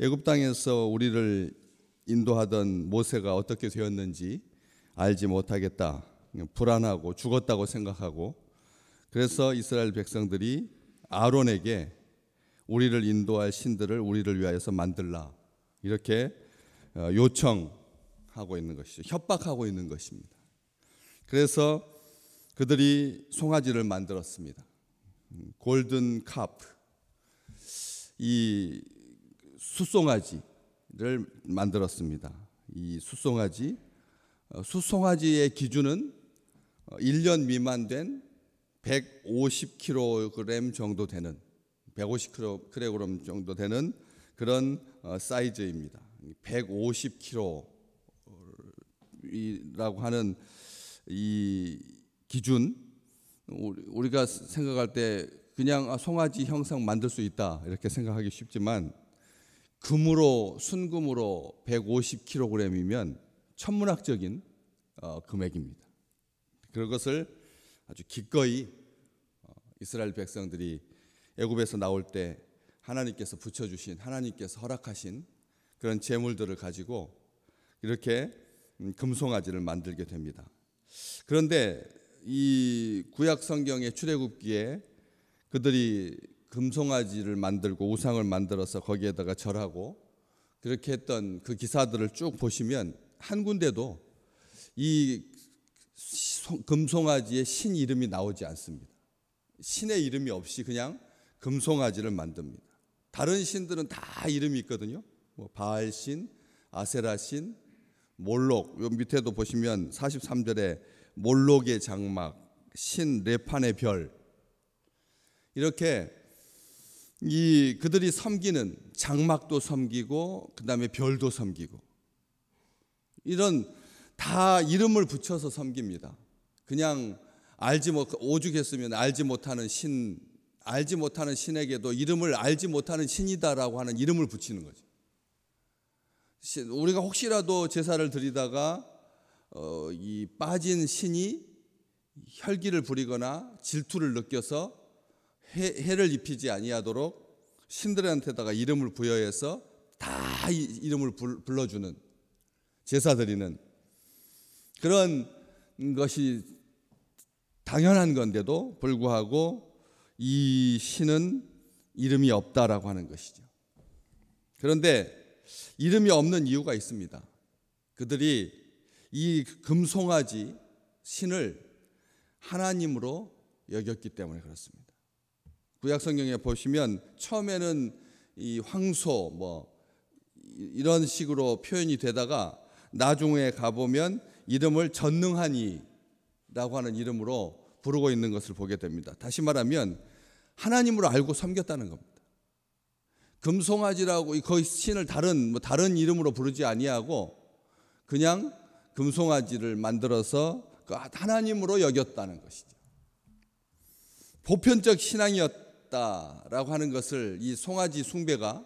애굽 땅에서 우리를 인도하던 모세가 어떻게 되었는지 알지 못하겠다. 불안하고 죽었다고 생각하고, 그래서 이스라엘 백성들이 아론에게 우리를 인도할 신들을 우리를 위하여서 만들라, 이렇게 요청하고 있는 것이죠. 협박하고 있는 것입니다. 그래서 그들이 송아지를 만들었습니다. 골든 카프, 이 숫송아지를 만들었습니다. 이 숫송아지의 기준은 1년 미만 된 150kg 정도 되는 150kg 정도 되는 그런 사이즈입니다. 150kg이라고 하는 이 기준, 우리가 생각할 때 그냥 송아지 형상 만들 수 있다 이렇게 생각하기 쉽지만, 금으로, 순금으로 150kg이면 천문학적인 금액입니다. 그것을 아주 기꺼이 이스라엘 백성들이 애굽에서 나올 때 하나님께서 붙여주신, 하나님께서 허락하신 그런 재물들을 가지고 이렇게 금송아지를 만들게 됩니다. 그런데 이 구약 성경의 출애굽기에 그들이 금송아지를 만들고 우상을 만들어서 거기에다가 절하고 그렇게 했던 그 기사들을 쭉 보시면 한 군데도 이 금송아지의 신 이름이 나오지 않습니다. 신의 이름이 없이 그냥 금송아지를 만듭니다. 다른 신들은 다 이름이 있거든요. 뭐 바알신, 아세라신, 몰록, 요 밑에도 보시면 43절에 몰록의 장막, 신 레판의 별, 이렇게 그들이 섬기는 장막도 섬기고 그다음에 별도 섬기고, 이런 다 이름을 붙여서 섬깁니다. 그냥 오죽했으면 알지 못하는 신에게도 이름을 알지 못하는 신이다라고 하는 이름을 붙이는 거죠. 우리가 혹시라도 제사를 드리다가 이 빠진 신이 혈기를 부리거나 질투를 느껴서 해를 입히지 아니하도록 신들한테다가 이름을 부여해서 다 이름을 불러주는, 제사 드리는 그런 것이 당연한 건데도 불구하고 이 신은 이름이 없다라고 하는 것이죠. 그런데 이름이 없는 이유가 있습니다. 그들이 이 금송아지 신을 하나님으로 여겼기 때문에 그렇습니다. 구약 성경에 보시면 처음에는 이 황소 이런 식으로 표현이 되다가 나중에 가보면 이름을 전능하니라고 하는 이름으로 부르고 있는 것을 보게 됩니다. 다시 말하면 하나님으로 알고 섬겼다는 겁니다. 금송아지라고 거의 신을 다른 이름으로 부르지 아니하고 그냥 금송아지를 만들어서 하나님으로 여겼다는 것이죠. 보편적 신앙이었다라고 하는 것을, 이 송아지 숭배가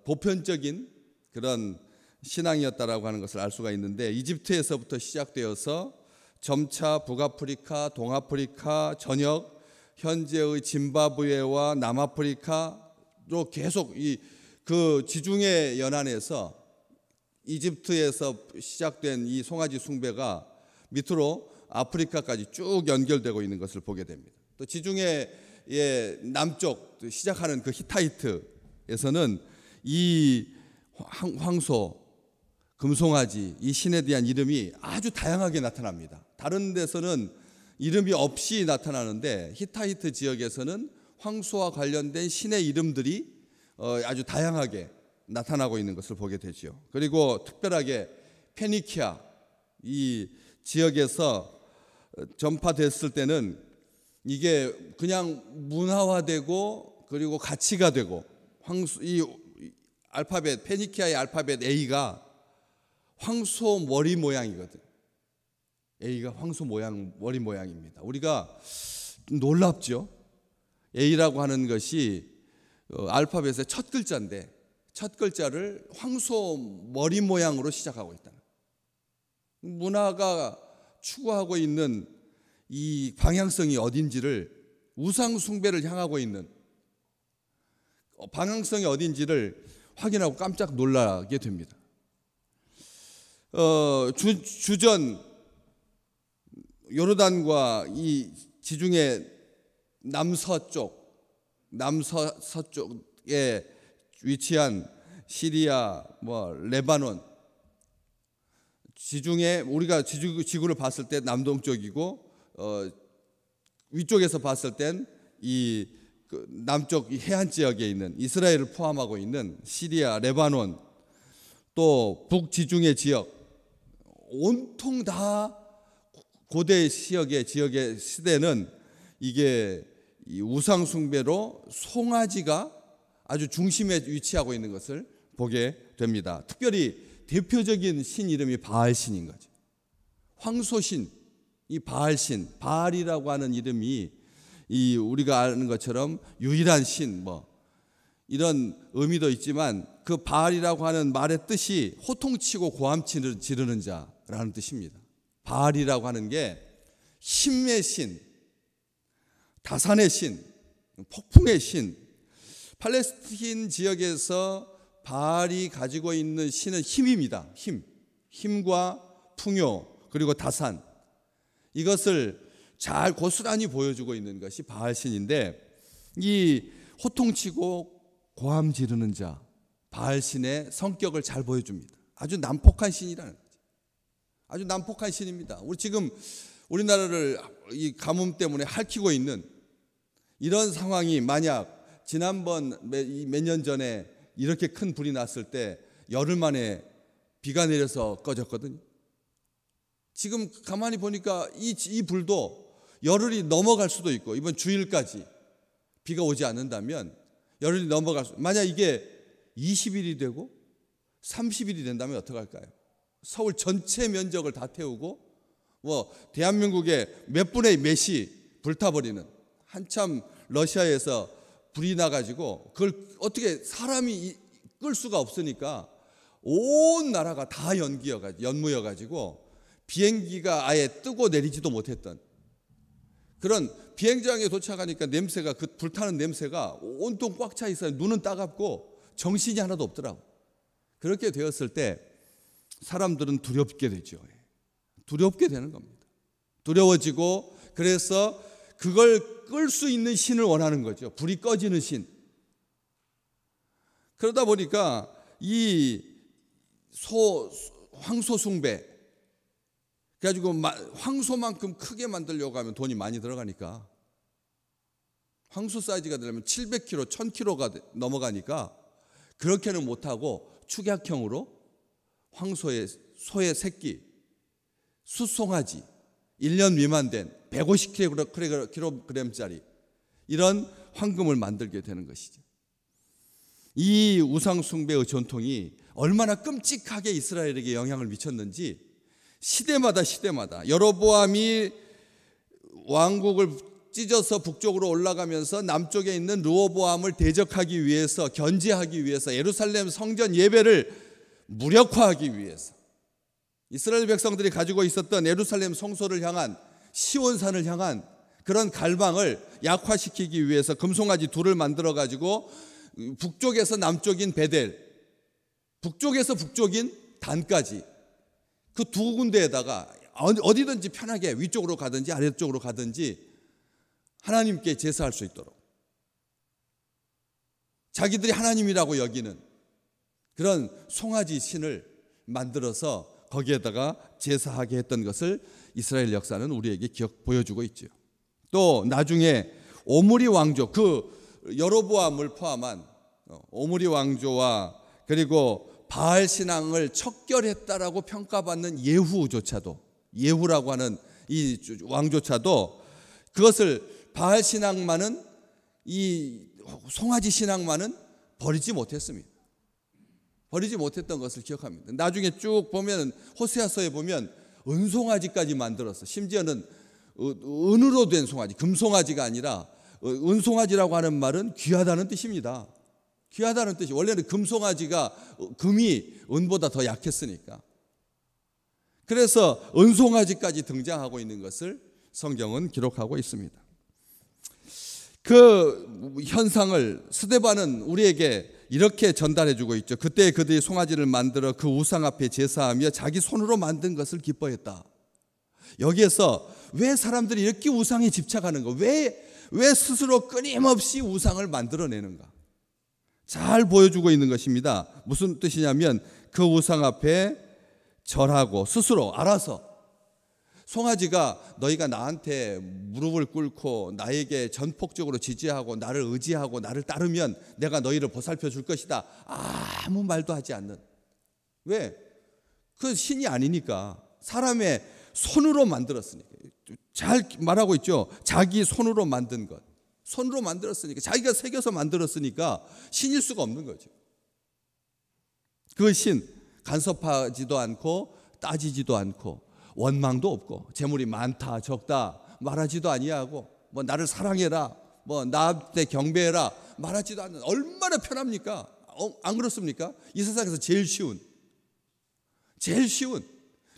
보편적인 그런 신앙이었다라고 하는 것을 알 수가 있는데, 이집트에서부터 시작되어서 점차 북아프리카, 동아프리카, 전역, 현재의 짐바브웨와 남아프리카로 계속 그 지중해 연안에서 이집트에서 시작된 이 송아지 숭배가 밑으로 아프리카까지 쭉 연결되고 있는 것을 보게 됩니다. 또 지중해의 남쪽 시작하는 그 히타이트에서는 이 황소, 금송아지, 이 신에 대한 이름이 아주 다양하게 나타납니다. 다른 데서는 이름이 없이 나타나는데 히타이트 지역에서는 황소와 관련된 신의 이름들이 아주 다양하게 나타나고 있는 것을 보게 되죠. 그리고 특별하게 페니키아 이 지역에서 전파됐을 때는 이게 그냥 문화화되고 그리고 가치가 되고, 이 알파벳, 페니키아의 알파벳 A가 황소 머리 모양이거든. A가 황소 머리 모양입니다. 우리가 놀랍죠. A라고 하는 것이 알파벳의 첫 글자인데 첫 글자를 황소 머리 모양으로 시작하고 있다. 문화가 추구하고 있는 이 방향성이 어딘지를, 우상 숭배를 향하고 있는 방향성이 어딘지를 확인하고 깜짝 놀라게 됩니다. 주전 요르단과 이 지중해 남서쪽에 위치한 시리아, 레바논, 지중해, 우리가 지구를 봤을 때 남동쪽이고 위쪽에서 봤을 땐 이 남쪽 해안 지역에 있는 이스라엘을 포함하고 있는 시리아, 레바논, 또 북지중해 지역, 온통 다 고대 지역의 시대는 이게 이 우상 숭배로 송아지가 아주 중심에 위치하고 있는 것을 보게 됩니다. 특별히 대표적인 신 이름이 바알신인 거죠. 황소신, 이 바알신, 바알이라고 하는 이름이 이 우리가 아는 것처럼 유일한 신, 이런 의미도 있지만 그 바알이라고 하는 말의 뜻이 호통치고 고함 지르는 자라는 뜻입니다. 바알이라고 하는 게 힘의 신, 다산의 신, 폭풍의 신. 팔레스틴 지역에서 바알이 가지고 있는 신은 힘입니다. 힘과 풍요, 그리고 다산, 이것을 잘 고스란히 보여주고 있는 것이 바알신인데, 이 호통치고 고함 지르는 자 바알신의 성격을 잘 보여줍니다. 아주 난폭한 신이라는 거죠. 아주 난폭한 신입니다. 지금 우리나라를 이 가뭄 때문에 핥히고 있는 이런 상황이 만약 지난번 몇 년 전에 이렇게 큰 불이 났을 때 열흘 만에 비가 내려서 꺼졌거든요. 지금 가만히 보니까 이 불도 열흘이 넘어갈 수도 있고, 이번 주일까지 비가 오지 않는다면 열흘이 넘어갈 수, 만약 이게 20일이 되고 30일이 된다면 어떡할까요? 서울 전체 면적을 다 태우고 대한민국의 몇 분의 몇이 불타버리는, 한참 러시아에서 불이 나가지고 그걸 어떻게 사람이 끌 수가 없으니까 온 나라가 다 연무여가지고 비행기가 아예 뜨고 내리지도 못했던 그런, 비행장에 도착하니까 냄새가, 그 불타는 냄새가 온통 꽉 차 있어요. 눈은 따갑고 정신이 하나도 없더라고. 그렇게 되었을 때 사람들은 두렵게 되죠. 두렵게 되는 겁니다. 두려워지고, 그래서 그걸 끌 수 있는 신을 원하는 거죠. 불이 꺼지는 신. 그러다 보니까 이 황소 숭배, 그래가지고 황소만큼 크게 만들려고 하면 돈이 많이 들어가니까, 황소 사이즈가 되려면 700kg, 1000kg가 넘어가니까 그렇게는 못하고 축약형으로 소의 새끼, 숫송아지, 1년 미만 된 150kg짜리 이런 황금을 만들게 되는 것이죠. 이 우상 숭배의 전통이 얼마나 끔찍하게 이스라엘에게 영향을 미쳤는지 시대마다 여로보암이 왕국을 찢어서 북쪽으로 올라가면서 남쪽에 있는 르호보암을 대적하기 위해서, 견제하기 위해서, 예루살렘 성전 예배를 무력화하기 위해서 이스라엘 백성들이 가지고 있었던 예루살렘 성소를 향한, 시온산을 향한 그런 갈망을 약화시키기 위해서 금송아지 둘을 만들어 가지고 북쪽에서 남쪽인 베델, 북쪽에서 북쪽인 단까지 그 두 군데에다가 어디든지 편하게 위쪽으로 가든지 아래쪽으로 가든지 하나님께 제사할 수 있도록, 자기들이 하나님이라고 여기는 그런 송아지 신을 만들어서 거기에다가 제사하게 했던 것을 이스라엘 역사는 우리에게 보여주고 있죠. 또 나중에 오므리 왕조, 그 여로보암을 포함한 오므리 왕조와 그리고 바알 신앙을 척결했다라고 평가받는 예후라고 하는 이 왕조차도 그것을, 바알 신앙만은, 이 송아지 신앙만은 버리지 못했습니다. 버리지 못했던 것을 기억합니다. 나중에 쭉 보면 호세아서에 보면 은송아지까지 만들었어. 심지어는 은으로 된 송아지, 금송아지가 아니라 은송아지라고 하는 말은 귀하다는 뜻입니다. 귀하다는 뜻이, 원래는 금송아지가 금이 은보다 더 약했으니까. 그래서 은송아지까지 등장하고 있는 것을 성경은 기록하고 있습니다. 그 현상을 스데반은 우리에게 이렇게 전달해 주고 있죠. 그때 그들이 송아지를 만들어 그 우상 앞에 제사하며 자기 손으로 만든 것을 기뻐했다. 여기에서 왜 사람들이 이렇게 우상에 집착하는가? 왜 스스로 끊임없이 우상을 만들어내는가? 잘 보여주고 있는 것입니다. 무슨 뜻이냐면 그 우상 앞에 절하고 스스로 알아서, 송아지가 너희가 나한테 무릎을 꿇고 나에게 전폭적으로 지지하고 나를 의지하고 나를 따르면 내가 너희를 보살펴 줄 것이다, 아무 말도 하지 않는. 왜? 그 신이 아니니까. 사람의 손으로 만들었으니까. 잘 말하고 있죠. 자기 손으로 만든 것. 손으로 만들었으니까, 자기가 새겨서 만들었으니까 신일 수가 없는 거죠. 그 신 간섭하지도 않고 따지지도 않고 원망도 없고 재물이 많다 적다 말하지도 아니하고 뭐 나를 사랑해라 뭐 나한테 경배해라 말하지도 않는, 얼마나 편합니까? 안 그렇습니까? 이 세상에서 제일 쉬운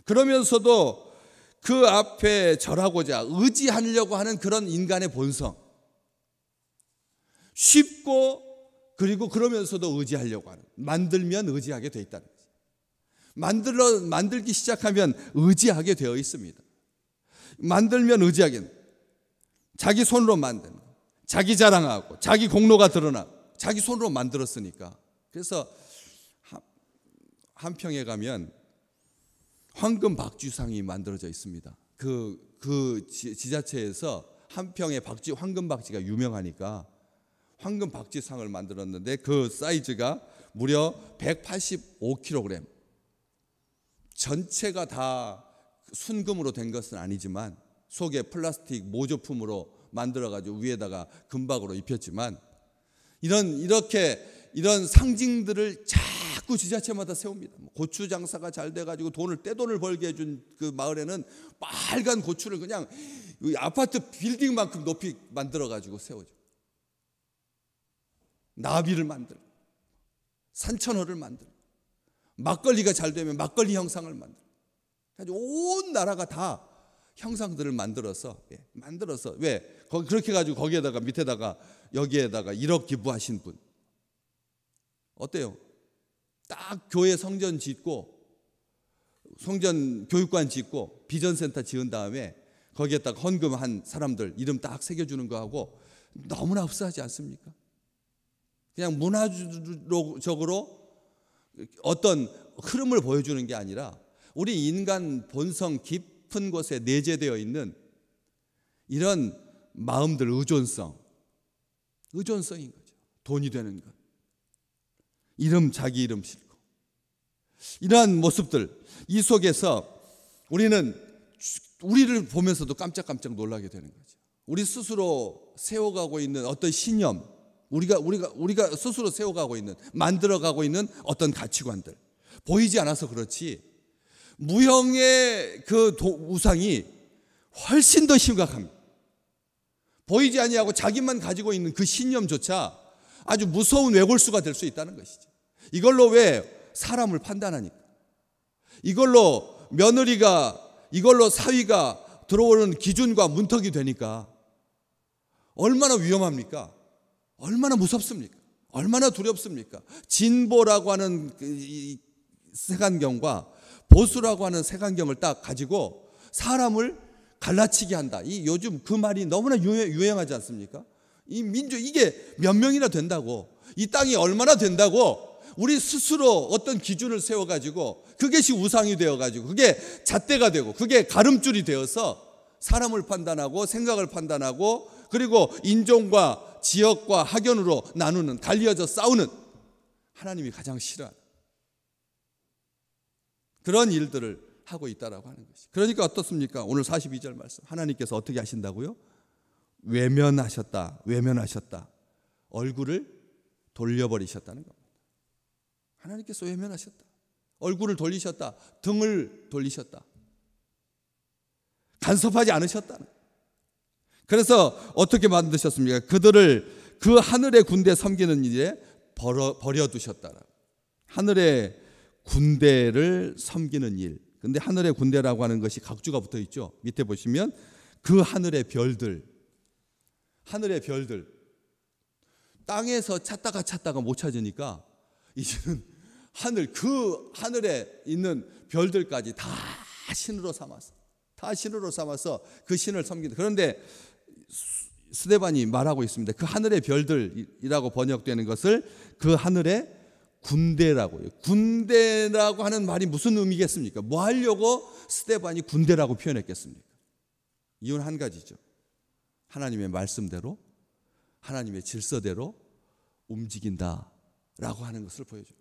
그러면서도 그 앞에 절하고자 의지하려고 하는 그런 인간의 본성, 쉽고 그리고 그러면서도 의지하려고 하는, 만들면 의지하게 돼 있다는 거죠. 만들기 시작하면 의지하게 되어 있습니다. 만들면 의지하게, 자기 손으로 만든, 자기 자랑하고 자기 공로가 드러나고 자기 손으로 만들었으니까. 그래서 한평에 가면 황금 박쥐상이 만들어져 있습니다. 그 지자체에서 한평에 황금 박쥐가 유명하니까 황금 박쥐상을 만들었는데 그 사이즈가 무려 185kg. 전체가 다 순금으로 된 것은 아니지만 속에 플라스틱 모조품으로 만들어가지고 위에다가 금박으로 입혔지만 이런 상징들을 자꾸 지자체마다 세웁니다. 고추 장사가 잘 돼가지고 떼돈을 벌게 해준 그 마을에는 빨간 고추를 그냥 아파트 빌딩만큼 높이 만들어가지고 세우죠. 나비를 만들고 산천어를 만들고 막걸리가 잘 되면 막걸리 형상을 만들고 온 나라가 다 형상들을 만들어서 왜 그렇게 가지고 거기에다가 밑에다가 여기에다가 1억 기부하신 분 어때요? 딱 교회 성전 짓고 성전 교육관 짓고 비전센터 지은 다음에 거기에다가 헌금한 사람들 이름 딱 새겨주는 거하고 너무나 흡사하지 않습니까? 그냥 문화적으로 어떤 흐름을 보여주는 게 아니라 우리 인간 본성 깊은 곳에 내재되어 있는 이런 마음들, 의존성인 거죠. 돈이 되는 것, 자기 이름 싣고 이러한 모습들, 이 속에서 우리를 보면서도 깜짝깜짝 놀라게 되는 거죠. 우리 스스로 세워가고 있는 어떤 신념, 우리가 스스로 세워가고 있는, 만들어가고 있는 어떤 가치관들 보이지 않아서 그렇지 무형의 그 우상이 훨씬 더 심각합니다. 보이지 아니하고 자기만 가지고 있는 그 신념조차 아주 무서운 외골수가 될 수 있다는 것이죠. 이걸로 왜 사람을 판단하니까, 이걸로 이걸로 사위가 들어오는 기준과 문턱이 되니까 얼마나 위험합니까? 얼마나 무섭습니까? 얼마나 두렵습니까? 진보라고 하는 색안경과 보수라고 하는 색안경을 딱 가지고 사람을 갈라치게 한다. 요즘 그 말이 너무나 유행하지 않습니까? 이게 몇 명이나 된다고, 이 땅이 얼마나 된다고 우리 스스로 어떤 기준을 세워가지고 그것이 우상이 되어가지고 그게 잣대가 되고 그게 가름줄이 되어서 사람을 판단하고 생각을 판단하고 그리고 인종과 지역과 학연으로 나누는, 갈리어져 싸우는, 하나님이 가장 싫어하는 그런 일들을 하고 있다라고 하는 것이. 그러니까 어떻습니까? 오늘 42절 말씀 하나님께서 어떻게 하신다고요? 외면하셨다. 얼굴을 돌려버리셨다는 겁니다. 하나님께서 외면하셨다. 얼굴을 돌리셨다. 등을 돌리셨다. 간섭하지 않으셨다. 그래서 어떻게 만드셨습니까? 그들을 그 하늘의 군대 섬기는 일에 버려두셨다. 하늘의 군대를 섬기는 일. 근데 하늘의 군대라고 하는 것이 각주가 붙어 있죠. 밑에 보시면 그 하늘의 별들 땅에서 찾다가 못 찾으니까 이제는 그 하늘에 있는 별들까지 다 신으로 삼아서 그 신을 섬긴다. 그런데 스데반이 말하고 있습니다. 그 하늘의 별들이라고 번역되는 것을 그 하늘의 군대라고요. 군대라고 하는 말이 무슨 의미겠습니까? 뭐 하려고 스데반이 군대라고 표현했겠습니까? 이유는 한 가지죠. 하나님의 말씀대로, 하나님의 질서대로 움직인다라고 하는 것을 보여줘요.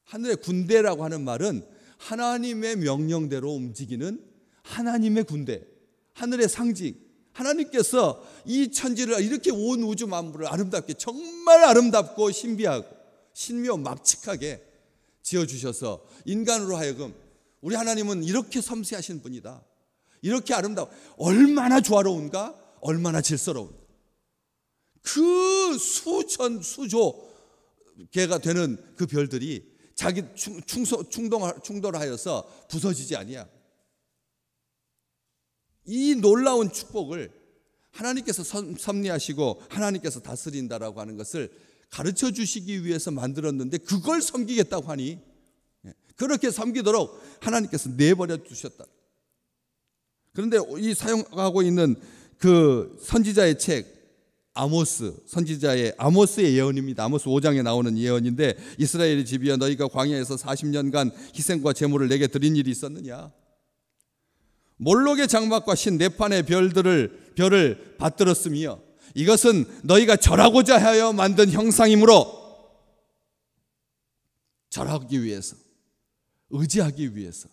하늘의 군대라고 하는 말은 하나님의 명령대로 움직이는 하나님의 군대, 하늘의 상징. 하나님께서 이 천지를 이렇게 온 우주 만물을 아름답게, 정말 아름답고 신비하고 신묘막측하게 지어주셔서 인간으로 하여금 우리 하나님은 이렇게 섬세하신 분이다, 이렇게 아름다워, 얼마나 조화로운가, 얼마나 질서로운가. 그 수천 수조 개가 되는 그 별들이 자기 충돌하여서 부서지지 아니야. 이 놀라운 축복을 하나님께서 섭리하시고 하나님께서 다스린다라고 하는 것을 가르쳐 주시기 위해서 만들었는데, 그걸 섬기겠다고 하니 그렇게 섬기도록 하나님께서 내버려 두셨다. 그런데 이 사용하고 있는 그 선지자의 책, 아모스, 선지자의 아모스의 예언입니다. 아모스 5장에 나오는 예언인데, 이스라엘의 집이여, 너희가 광야에서 40년간 희생과 제물을 내게 드린 일이 있었느냐? 몰록의 장막과 신 네판의 별을 받들었으며, 이것은 너희가 절하고자 하여 만든 형상이므로, 절하기 위해서, 의지하기 위해서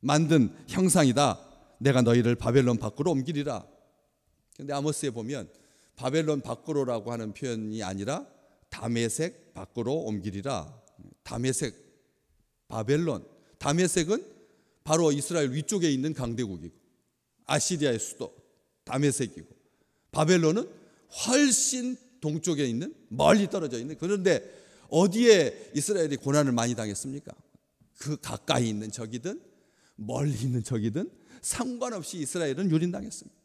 만든 형상이다. 내가 너희를 바벨론 밖으로 옮기리라. 그런데 아모스에 보면 바벨론 밖으로라고 하는 표현이 아니라 다메섹 밖으로 옮기리라. 다메섹, 바벨론, 다메섹은 바로 이스라엘 위쪽에 있는 강대국이고 아시리아의 수도 다메섹이고, 바벨론은 훨씬 동쪽에 있는, 멀리 떨어져 있는. 그런데 어디에 이스라엘이 고난을 많이 당했습니까? 그 가까이 있는 적이든 멀리 있는 적이든 상관없이 이스라엘은 유린당했습니다.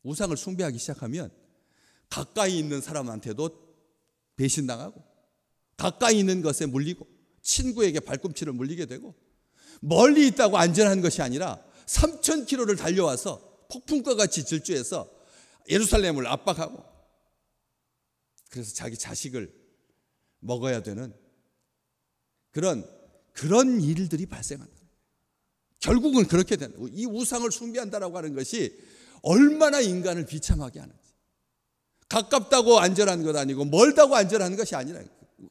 우상을 숭배하기 시작하면 가까이 있는 사람한테도 배신당하고, 가까이 있는 것에 물리고, 친구에게 발꿈치를 물리게 되고, 멀리 있다고 안전한 것이 아니라 3,000km를 달려와서 폭풍과 같이 질주해서 예루살렘을 압박하고, 그래서 자기 자식을 먹어야 되는 그런 일들이 발생한다. 결국은 그렇게 된다. 이 우상을 숭배한다라고 하는 것이 얼마나 인간을 비참하게 하는지. 가깝다고 안전한 것 아니고 멀다고 안전한 것이 아니라,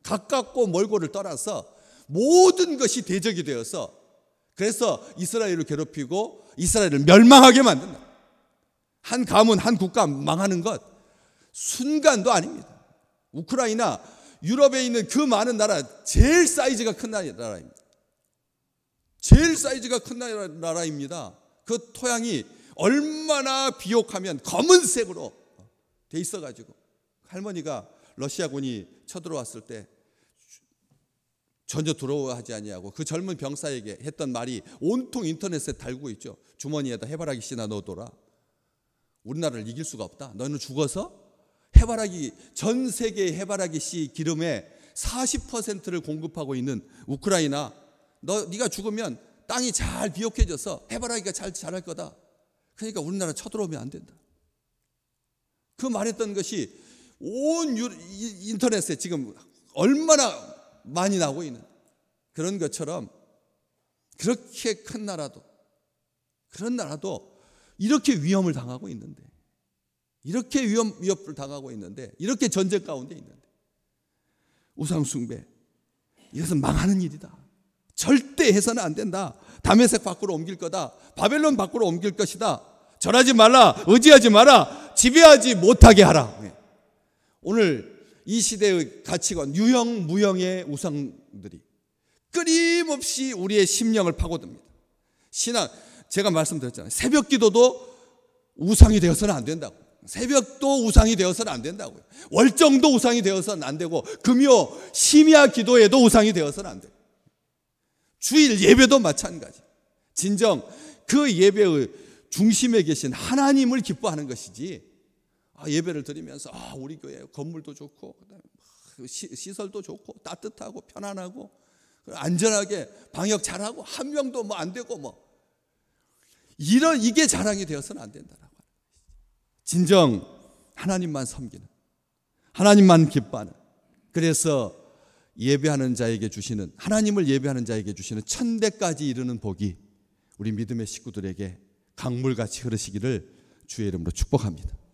가깝고 멀고를 떠나서 모든 것이 대적이 되어서, 그래서 이스라엘을 괴롭히고 이스라엘을 멸망하게 만든다. 한 가문, 한 국가 망하는 것 순간도 아닙니다. 우크라이나, 유럽에 있는 그 많은 나라, 제일 사이즈가 큰 나라입니다. 제일 사이즈가 큰 나라입니다. 그 토양이 얼마나 비옥하면 검은색으로 돼 있어가지고, 할머니가 러시아군이 쳐들어왔을 때 전혀 두려워하지 아니하고 그 젊은 병사에게 했던 말이 온통 인터넷에 달고 있죠. 주머니에다 해바라기 씨나 넣어둬라. 우리나라를 이길 수가 없다. 너는 죽어서 해바라기, 전 세계의 해바라기 씨 기름의 40%를 공급하고 있는 우크라이나, 네가 죽으면 땅이 잘 비옥해져서 해바라기가 잘 자랄 거다. 그러니까 우리나라 쳐들어오면 안 된다. 그 말했던 것이 온 인터넷에 지금 얼마나 많이 나오고 있는, 그런 것처럼 그렇게 큰 나라도, 그런 나라도 이렇게 위험을 당하고 있는데, 이렇게 위협을 당하고 있는데, 이렇게 전쟁 가운데 있는데, 우상 숭배, 이것은 망하는 일이다. 절대 해서는 안 된다. 다메섹 밖으로 옮길 거다. 바벨론 밖으로 옮길 것이다. 절하지 말라, 의지하지 마라, 지배하지 못하게 하라. 오늘 이 시대의 가치관, 유형 무형의 우상들이 끊임없이 우리의 심령을 파고듭니다. 신앙, 제가 말씀드렸잖아요. 새벽 기도도 우상이 되어서는 안 된다고. 새벽도 우상이 되어서는 안 된다고요. 월정도 우상이 되어서는 안 되고, 금요 심야 기도에도 우상이 되어서는 안 돼요. 주일 예배도 마찬가지. 진정 그 예배의 중심에 계신 하나님을 기뻐하는 것이지, 예배를 드리면서 우리 교회 건물도 좋고 그다음에 시설도 좋고 따뜻하고 편안하고 안전하게 방역 잘하고 한 명도 뭐 안 되고 이게 자랑이 되어서는 안 된다라고. 진정 하나님만 섬기는, 하나님만 기뻐하는, 그래서 예배하는 자에게 주시는, 하나님을 예배하는 자에게 주시는 천대까지 이르는 복이 우리 믿음의 식구들에게 강물같이 흐르시기를 주의 이름으로 축복합니다.